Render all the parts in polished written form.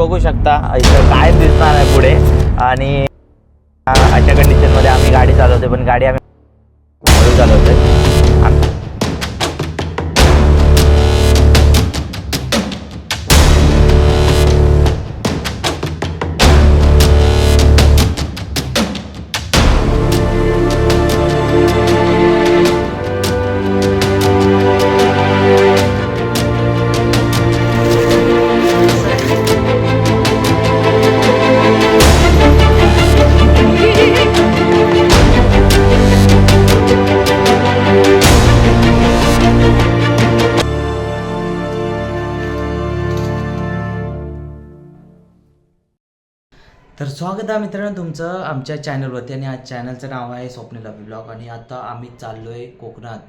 बघू शकता इथं काय दिसणार आहे पुढे. आणि अशा कंडिशनमध्ये आम्ही गाडी चालवते, पण गाडी आम्ही हळू चालवते. तर स्वागत आहे मित्रांनो तुमचं आमच्या चॅनलवरती. आणि आज चॅनलचं नाव आहे स्वप्नील अभि ब्लॉग. आणि आता आम्ही चाललो आहे कोकणात,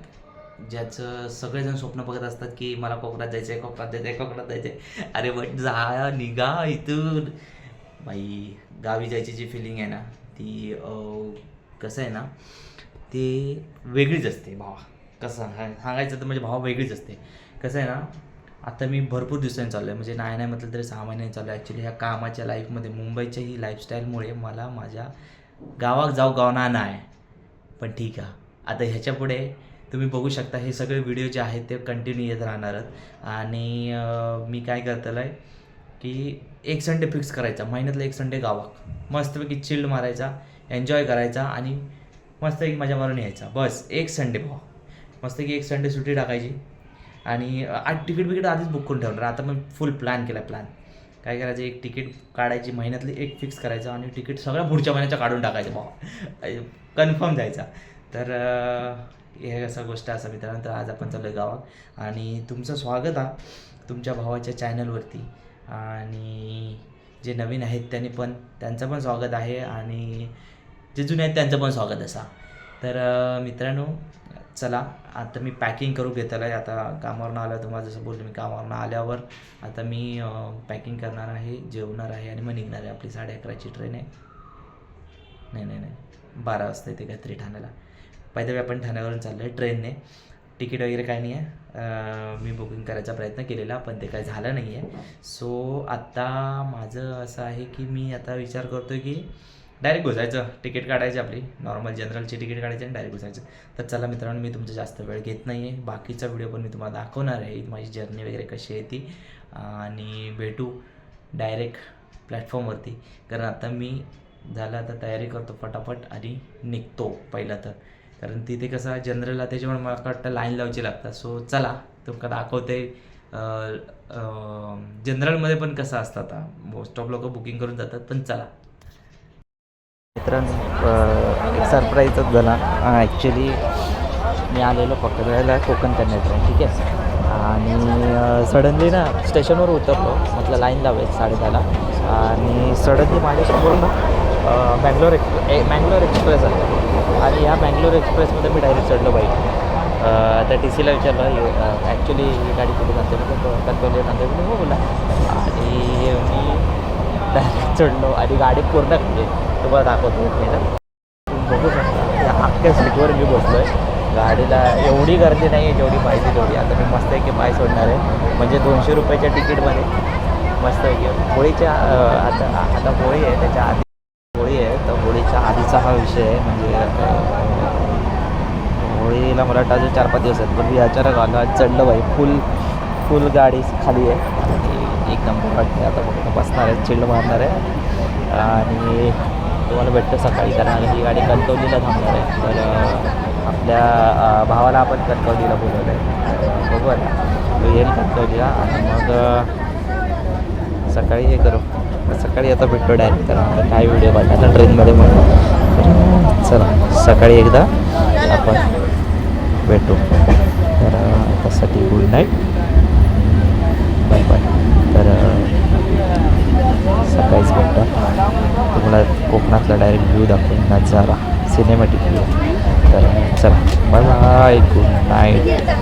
ज्याचं सगळेजण स्वप्न बघत असतात की मला कोकणात जायचं आहे, कोकणात जायचं आहे, कोकणात जायचं आहे. अरे बट जा निघा इथून बाई. गावी जायची जी फिलिंग आहे ना ती कसं आहे ना ते वेगळीच असते भावा. कसं सांगायचं तर म्हणजे भावा वेगळीच असते. कसं आहे ना, आता मी भरपूर दिवसांनी चाललो आहे, म्हणजे नाही म्हटलं तरी 6 महिन्यांनी चाललो आहे. ॲक्च्युली ह्या कामाच्या लाईफमध्ये मुंबईच्या ही लाईफस्टाईलमुळे मला माझ्या गावात जाऊ गावना नाही. पण ठीक आहे, आता ह्याच्यापुढे तुम्ही बघू शकता हे सगळे व्हिडिओ जे आहेत ते कंटिन्यू येत राहणारच. आणि मी काय करतलं आहे की एक संडे फिक्स करायचा, महिन्यातला एक संडे गावात मस्तपैकी चिल्ड मारायचा, एन्जॉय करायचा आणि मस्तपैकी मजा मारून यायचा. बस एक संडे भावा, मस्तपैकी एक संडे सुट्टी टाकायची. आणि आज तिकीट आधीच बुक करून ठेवणार. आता मग फुल प्लॅन केला. प्लॅन काय करायचं, एक तिकीट काढायची महिन्यातली एक फिक्स करायचं आणि तिकीट सगळ्या पुढच्या महिन्याच्या काढून टाकायचं भावा, कन्फर्म जायचा. तर हे असा गोष्ट असा मित्रांनो. तर आज आपण चाललो आहे गावात आणि तुमचं स्वागत आहे तुमच्या भावाच्या चॅनलवरती. आणि जे नवीन आहेत त्यांचं पण स्वागत आहे आणि जे जुने आहेत त्यांचं पण स्वागत असा. तर मित्रांनो चला आता मी पॅकिंग करू घेतलं आहे. आता कामावरून आलं, तुम्हाला जसं बोललो मी कामावरून आल्यावर आता मी पॅकिंग करणार आहे, जेवणार आहे आणि मग निघणार आहे. आपली 11:30ची ट्रेन आहे. नाही 12 वाजता येते काहीतरी ठाण्याला. पाहिजे आपण ठाण्यावरून चाललो आहे ट्रेनने. तिकीट वगैरे काय नाही आहे, मी बुकिंग करायचा प्रयत्न केलेला पण ते काय झालं नाही आहे. सो आत्ता माझं असं आहे की मी आता विचार करतो आहे की डायरेक्ट घुसायचं, तिकीट काढायची आपली नॉर्मल जनरलची तिकीट काढायची आणि डायरेक्ट घुसायचं. तर चला मित्रांनो, मी तुमचा जास्त वेळ घेत नाही आहे. बाकीचा व्हिडिओ पण मी तुम्हाला दाखवणार आहे, माझी जर्नी वगैरे कशी आहे ती. आणि भेटू डायरेक्ट प्लॅटफॉर्मवरती. कारण आता मी झालं आता तयारी करतो फटाफट आणि निघतो पहिलं तर. कारण तिथे कसं जनरलला त्याच्यामुळे मला वाटतं लाईन लावायची लागतात. सो चला तुमका दाखवते. जनरलमध्ये पण कसं असतं, आता मोस्ट ऑफ लोक बुकिंग करून जातात. पण चला मित्रांनो, एक सरप्राईजच झाला. ॲक्च्युली मी आलेलो पकडायला कोकण कन्या ट्रेन, ठीक आहे. आणि सडनली ना स्टेशनवर उतरलो, म्हटलं लाईन लावायची 10:30ला. आणि सडनली माझ्यासमोर ना मँगलोर एक्सप्रेस आहे. आणि ह्या मँगलोर एक्सप्रेसमध्ये मी डायरेक्ट चढलो बाईक. आता टी सीला विचारलं ॲक्च्युली ही गाडी कुठे जाते, म्हणजे कणकवली नंतर मी हो बोला. आणि मी डायरेक्ट चढलो आणि गाडी पूर्ण म्हणजे तुम्हाला दाखवतो मी ना, तुम्ही बघू शकता या अख्ख्या सीटवर मी बसलो आहे. गाडीला एवढी गर्दी नाही आहे जेवढी पाहिजे तेवढी. आता मी मस्त आहे की पाय सोडणार आहे, म्हणजे 200 रुपयाच्या तिकीटमध्ये मस्त आहे की होळीच्या आता होळी आहे, त्याच्या आधी होळी आहे. तर होळीच्या आधीचा हा विषय आहे. म्हणजे होळीला मला वाटतं अजून 4-5 दिवस आहेत. पण मी अचानक आला, चढलं बाई, फुल गाडी खाली आहे. एक नंबर वाटते. आता फक्त बसणार आहे, चिल्ड मारणार आहे आणि तुम्हाला भेटतं सकाळी. कारण ही गाडी कणकवलीला थांबणार आहे. तर आपल्या भावाला आपण कणकवलीला बोलवलं आहे. बघू आता तो येईल कणकवलीला आणि मग सकाळी हे करू. सकाळी आता भेटतो डायरेक्ट. तर आता काय व्हिडिओ बघायचा ट्रेनमध्ये म्हणून. तर चला सकाळी एकदा आपण भेटू. तर त्यासाठी गुड नाईट, बाय बाय. तर सकाळीच भेटतो तुम्हाला कोकणातला डायरेक्ट व्ह्यू दाखवून, नजारा सिनेमॅटिक व्ह्यू. तर चला बाय बाय, गुड नाईट.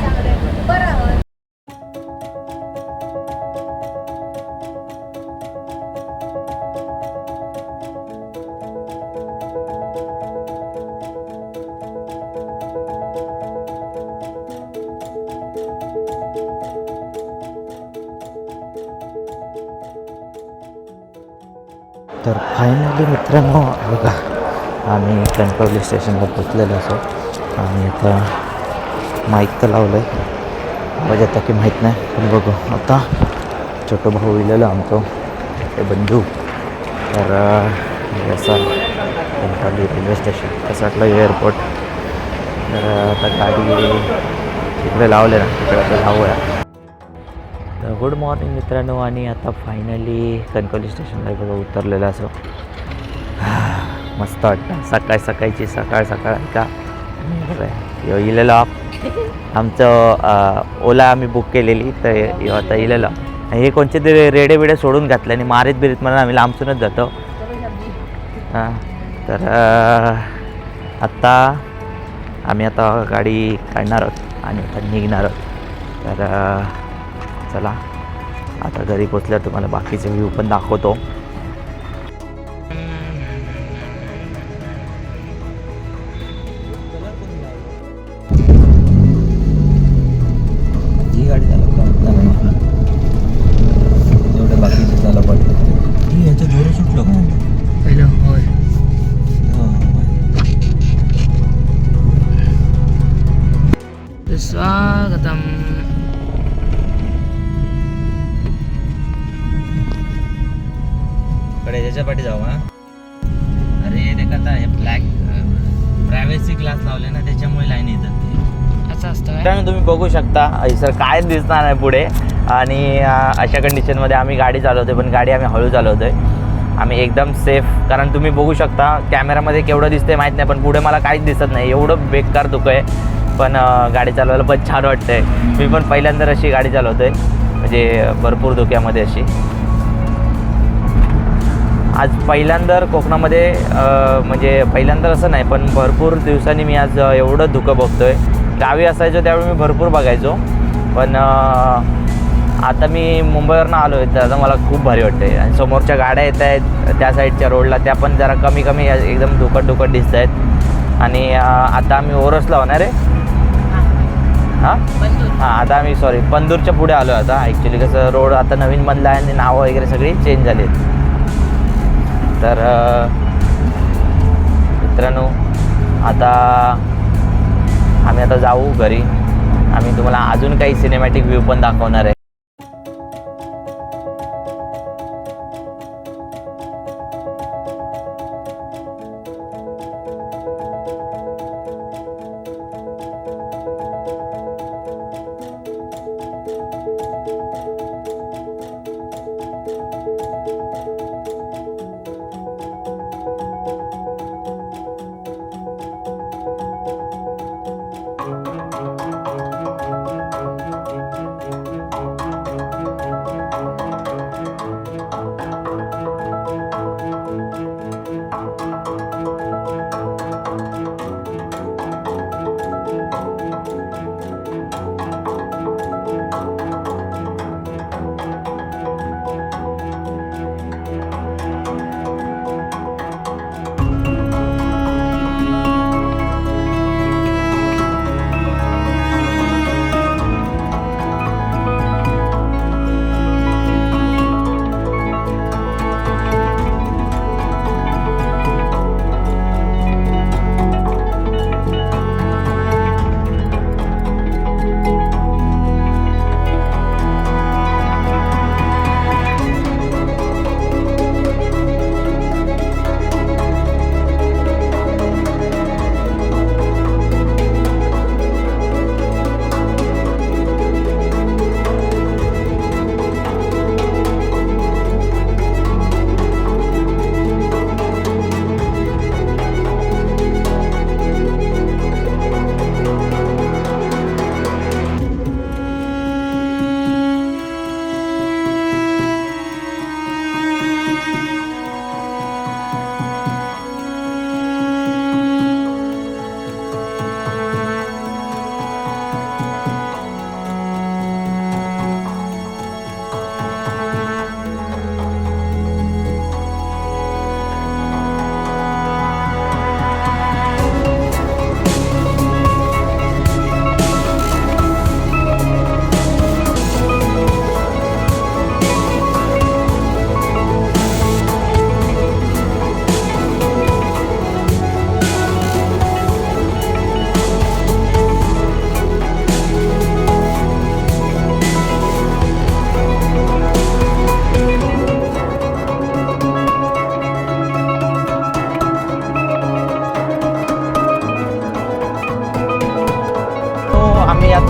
तर फायनली मित्रांनो बघा आम्ही कणकवली स्टेशनला पोचलेलो असो आणि आता माईक तर लावलं आहे आवाज येता की माहीत नाही पण बघू आता छोटं भाऊ इलेलं आमचं ते बंधू तर असं कणकवली रेल्वे स्टेशन कसं वाटलं एअरपोर्ट तर आता गाडी तिकडे लावले ना तिकडे आता लावूया. तर गुड मॉर्निंग मित्रांनो आणि आता फायनली कणकवली स्टेशनला बघा उतरलेलं असं मस्त वाटतं सकाळची सकाळ का बघा इलेलं आमचं ओला आम्ही बुक केलेली तर आता इलेलं हे कोणते तरी रेडे बिडे सोडून घातले आणि मारीत बिरीत म्हणून आम्ही लांबसूनच जातो. हां तर आत्ता आम्ही आता गाडी काढणार आहोत आणि आता निघणार आहोत. तर चला आता घरी पोचल्यावर तुम्हाला बाकीचे व्ह्यू पण दाखवतो. ही गाडी झालं जेवढं बाकीचे झालं पडतं ही याचं जोर सुटलं का पहिलं होय स्वागतम. कडे त्याच्या पाठी जाऊ हा. अरे ते कथा आहे ब्लॅक प्रायव्हसी ग्लास लावले ना त्याच्यामुळे लाईन येतात ते असं असतं. त्यामुळे तुम्ही बघू शकता सर काय दिसणार आहे पुढे आणि अशा कंडिशनमध्ये आम्ही गाडी चालवतोय पण गाडी आम्ही हळू चालवतोय आम्ही एकदम सेफ कारण तुम्ही बघू शकता कॅमेरामध्ये केवढं दिसतंय माहीत नाही पण पुढे मला काहीच दिसत नाही एवढं बेकार धुकं आहे पण गाडी चालवायला पण छान वाटतंय. मी पण पहिल्यांदा अशी गाडी चालवतोय म्हणजे भरपूर धुक्यामध्ये अशी आज पहिल्यांदा कोकणामध्ये म्हणजे पहिल्यांदा असं नाही पण भरपूर दिवसांनी मी आज एवढं धुकं बघतोय. गावी असायचो त्यावेळी मी भरपूर बघायचो पण आता मी मुंबईवरनं आलो आहे तर आता मला खूप भारी वाटते आणि समोरच्या गाड्या येत आहेत त्या साईडच्या रोडला त्या पण जरा कमी एकदम धुकट दिसत आहेत आणि आता आम्ही ओरसला होणार आहे हां आता आम्ही पंदूरच्या पुढे आलो आहे आता ॲक्च्युली कसं रोड आता नवीन बनला आहे आणि नावं वगैरे सगळी चेंज झाली आहेत. तर मित्रांनो आता आम्ही आता जाऊ घरी आम्ही तुम्हाला अजून काही सिनेमॅटिक व्ह्यू पण दाखवणार आहे.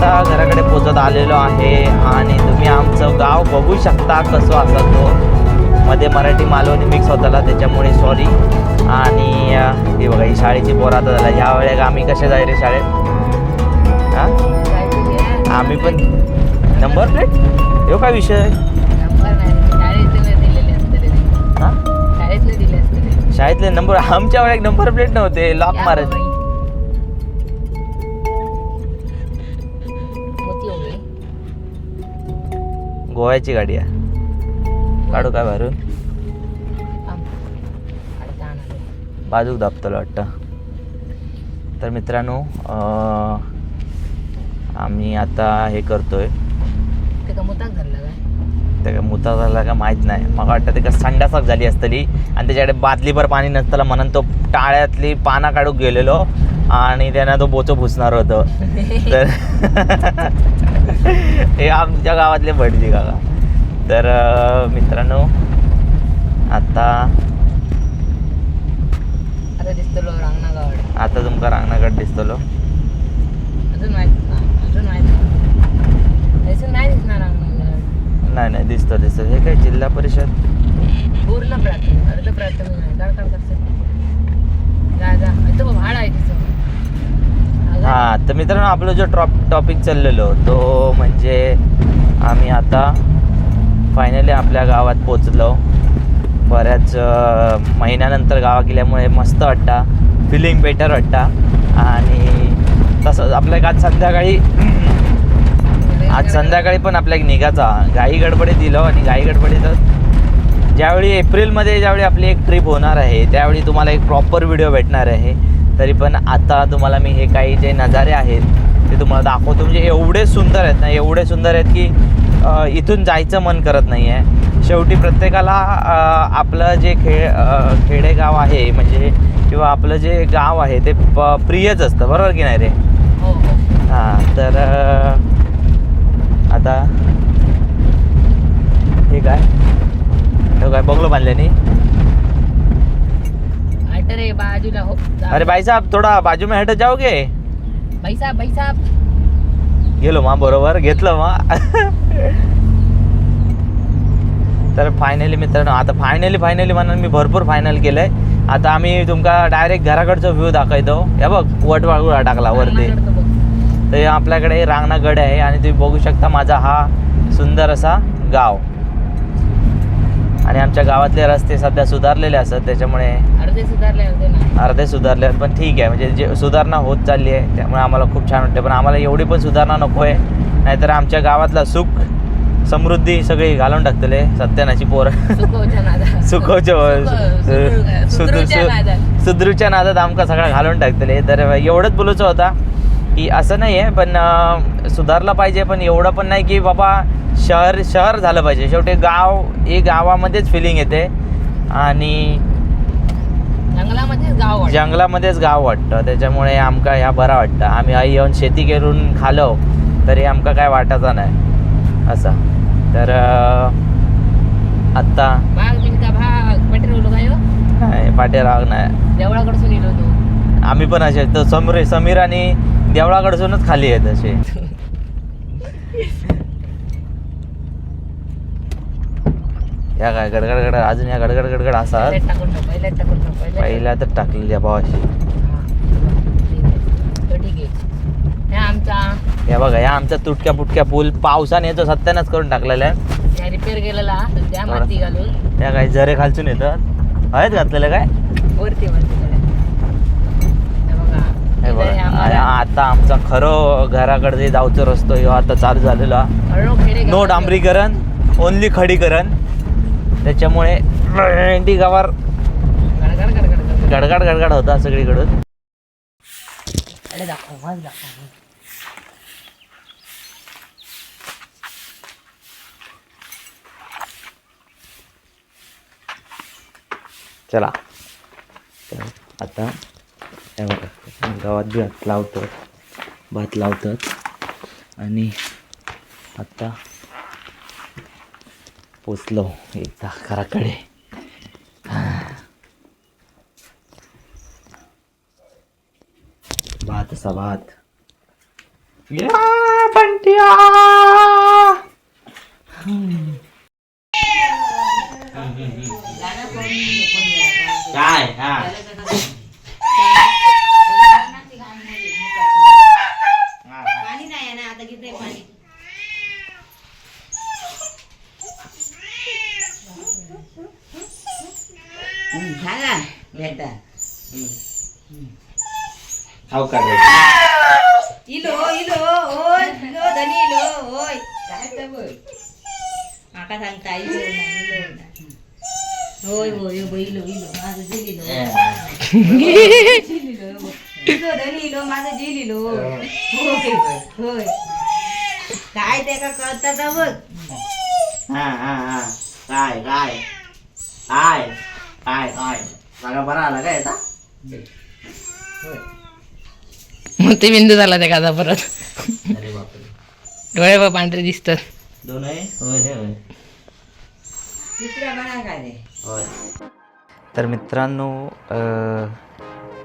आता घराकडे पोचत आलेलो आहे आणि तुम्ही आमचं गाव बघू शकता कसं असं तो मध्ये मराठी मालवणी मिक्स होताला त्याच्यामुळे सॉरी. आणि हे बघा ही शाळेची पोरं आता झाला. ह्या वेळेस आम्ही कसे जाय रे शाळेत? हां आम्ही पण नंबर प्लेट हे काय विषय? शाळेतले नंबर आमच्या वेळेस नंबर प्लेट नव्हते लॉक मारायचे. गोव्याची गाडी आहे काढू काय भरून बाजूक दाबतलो वाटतं. तर मित्रांनो आम्ही आता हे करतोय ते मुता झाला का माहीत नाही. मला वाटतं ते का संडासाक झाली असतली आणि त्याच्याकडे बादलीभर पाणी नसताना म्हणून तो टाळ्यातली पाना काढूक गेलेलो आणि त्यांना तो बोचो पुसणार होतं. तर हे आमच्या गावातले भटजी काका. तर मित्रांनो आता तुमका रांगणागड दिसतलो. नाही दिसतो हे काय जिल्हा परिषद पूर्ण प्राथमिक अर्ध प्राथमिक हा. तर मित्रांनो आपलं जो टॉपिक चाललेलो तो म्हणजे आम्ही आता फायनली आपल्या गावात पोचलो. बऱ्याच महिन्यानंतर गावा गेल्यामुळे मस्त वाटता, फिलिंग बेटर वाटता. आणि तसंच आपल्या आज संध्याकाळी पण आपल्या निघाचा घाई गडबडीत दिलो. आणि घाई गडबडीतच ज्यावेळी एप्रिलमध्ये ज्यावेळी आपली एक ट्रिप होणार आहे त्यावेळी तुम्हाला एक प्रॉपर व्हिडिओ भेटणार आहे. तरी पण आता तुम्हाला मी हे काही जे नजारे आहेत ते तुम्हाला दाखवतो. म्हणजे एवढे सुंदर आहेत ना, एवढे सुंदर आहेत की इथून जायचं मन करत नाही आहे. शेवटी प्रत्येकाला आपलं जे खेडेगाव आहे म्हणजे किंवा आपलं जे गाव आहे ते प्रियच असतं, बरोबर की नाही रे? हां. तर आता हे काय बंगलो बांधल्याने? बाजूला हो. अरे भाई साहब थोडा बाजू में हट जाओगे? भाई साहब गेलो मा बरोबर घेतलं मा. तर फायनली मित्रांनो आता फायनली म्हणून मी भरपूर फायनल केलंय. आता आम्ही तुमका डायरेक्ट घराकडचा व्ह्यू दाखवतो. हे बघ वटवाळगुळा टाकला वरती. तर आपल्याकडे रांगणागड आहे आणि तुम्ही बघू शकता माझा हा सुंदर असा गाव. आणि आमच्या गावातले रस्ते सध्या सुधारलेले असतात त्याच्यामुळे अर्धे सुधारले पण ठीक आहे. म्हणजे जे सुधारणा होत चालली आहे त्यामुळे आम्हाला खूप छान वाटते. पण आम्हाला एवढी पण सुधारणा नको आहे, नाहीतर आमच्या गावातला सुख समृद्धी सगळी घालून टाकतले सत्यानाची पोर. सुधरूच्या नादात आमका सगळं घालून टाकतले. तर एवढंच बोलायचं होता की असं नाही आहे पण सुधारलं पाहिजे. पण एवढं पण नाही की बाबा शहर झालं पाहिजे. शेवटी गाव हे गावामध्येच फिलिंग येते आणि जंगलामध्येच गाव वाटतं. त्याच्यामुळे आमका ह्या बरा वाटतं. आम्ही आई येऊन शेती करून खालो तरी आमका काय वाटायचं नाही असा. तर आत्ता नाही पाटेराव नाही देवळाकडसून येलो होतो आम्ही पण असे. तर समीर आणि देवळाकडसूनच खाली आहेत असे. या काय गडगड अजून या गडगड असा पहिला तर टाकलेल्या भावाशी. या बघा या आमचा तुटक्या फुटक्या पूल पावसाने येतो सत्यानच करून टाकलेला आहे. रिपेअर केलेला माती घालून त्या काही झरे खालचून येतात आहेत घातलेलं काय वरती आता आमचा खरं घराकडे जाऊचा रस्तो ह्यो आता चालू झालेला. नो डांबरीकरण ओनली खडीकरण. त्याच्यामुळे गावावर गडगड होता सगळीकडून. चला आता गावात बी भात लावतात आणि आता पोचलो एकदा घराकडे. भात बंटिया काय हा पाणी नाही ना आता किती पाणी सांगा बेटा खाऊ काढ इलो इलो ओय इलो धनी इलो ओय काय तर बोल आका सांगता इलो ना इलो ना होय होय होय इलो इलो माझं जिलिलो जिलिलो इलो धनी इलो माझं जिलिलो होय होय काय ते का कळतं का बघ हा हा हा काय काय काय काय काय सगळं बरं आला काय आता मोतीबिंदू झाला त्या गाजा परत अरे बापरे डोळे बा पांढरे दिसतात दोन आहे होय हे होय दुसरा बना काय रे होय तर मित्रांनो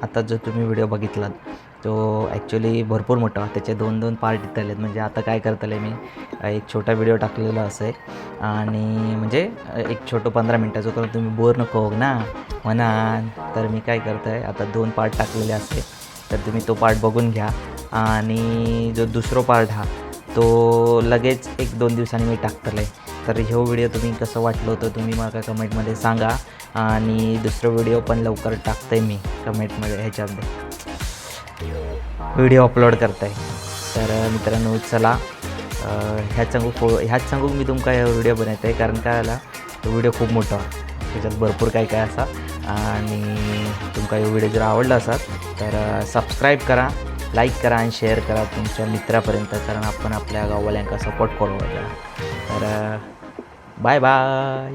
आता जो तुम्ही व्हिडिओ बघितलात तो ॲक्च्युली भरपूर मोठा त्याचे 2 पार्ट इथं आलेत म्हणजे आता काय करतले मी एक छोटा व्हिडिओ टाकलेला असे आणि म्हणजे एक छोटं 15 मिनटाचं करून तुम्ही बोर नको हो ना म्हणान तर मी काय करतो आहे आता 2 पार्ट टाकलेले असते तर तुम्ही तो पार्ट बघून घ्या आणि जो दुसरा पार्ट हा तो लगेच 1-2 दिवसांनी मी टाकतले तर ह्यो व्हिडिओ तुम्ही कसं वाटलं होतं तुम्ही मला कमेंटमध्ये सांगा आणि दुसरा व्हिडिओ पण लवकर टाकते मी कमेंटमध्ये ह्याच्यामध्ये व्हिडिओ अपलोड करताय तर मित्रांनो चला ह्याच सांगू मी तुमका व्हिडिओ बनवत आहे कारण काय आला तो व्हिडिओ खूप मोठा त्याच्यात भरपूर काय काय असा आणि तुमका हा व्हिडिओ जर आवडला असाल तर सबस्क्राईब करा लाईक करा आणि शेअर करा तुमच्या मित्रापर्यंत कारण आपण आपल्या गाववाल्यांका सपोर्ट करू तर बाय बाय